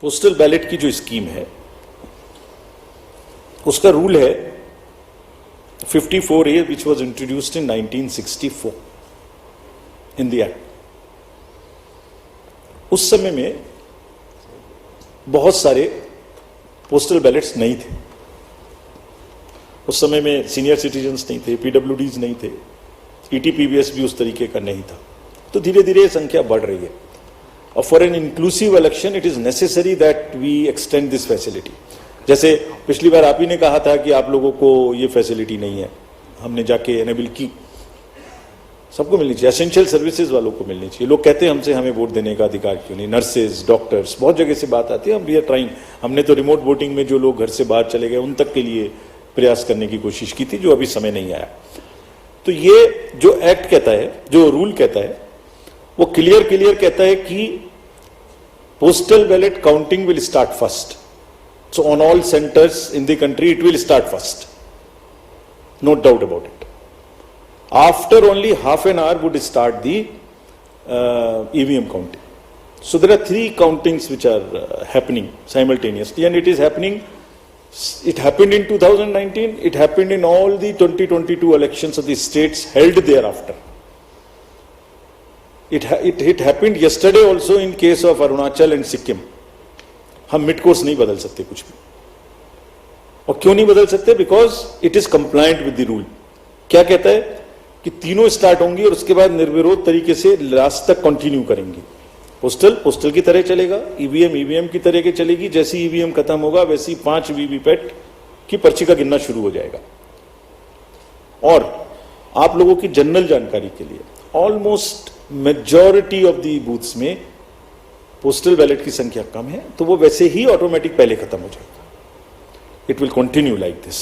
Postal ballot की जो scheme है उसका रूल है 54A which was introduced in 1964 in the act. उस समय में बहुत सारे पोस्टल बैलेट्स नहीं थे. उस समय में सीनियर सिटीजन्स नहीं थे, पीडब्ल्यूडीज नहीं थे, ईटीपीबीएस भी उस तरीके का नहीं था. तो धीरे धीरे संख्या बढ़ रही है और for an inclusive election it is necessary that we extend this facility. जैसे पिछली बार आप ही ने कहा था कि आप लोगों को ये फैसिलिटी नहीं है, हमने जाके एनेबल की. सबको मिलनी चाहिए, एसेंशियल सर्विसेज वालों को मिलनी चाहिए. लोग कहते हैं हमसे हमें वोट देने का अधिकार क्यों नहीं, नर्सेज, डॉक्टर्स, बहुत जगह से बात आती है. हम वी आर ट्राइंग. हमने तो रिमोट वोटिंग में जो लोग घर से बाहर चले गए उन तक के लिए प्रयास करने की कोशिश की थी, जो अभी समय नहीं आया. तो ये जो एक्ट कहता है, जो रूल कहता है, वो क्लियर कहता है कि postal ballot counting will start first. So on all centers in the country it will start first, no doubt about it. After only half an hour would start the EVM counting. So there are three countings which are happening simultaneously, and it is happening. It happened in 2019. It happened in all the 2022 elections of the states held thereafter. It happened yesterday also in case of Arunachal and Sikkim. हम mid course नहीं बदल सकते कुछ भी. और क्यों नहीं बदल सकते? Because it is compliant with the rule. क्या कहता है कि तीनों स्टार्ट होंगी और उसके बाद निर्विरोध तरीके से लास्ट तक कंटिन्यू करेंगी. पोस्टल की तरह चलेगा, ईवीएम की तरह के चलेगी. जैसे ईवीएम खत्म होगा वैसे ही 5 वीवीपैट की पर्ची का गिनना शुरू हो जाएगा. और आप लोगों की जनरल जानकारी के लिए almost majority of the booths में पोस्टल बैलेट की संख्या कम है, तो वो वैसे ही ऑटोमेटिक पहले खत्म हो जाएगा. It will continue like this.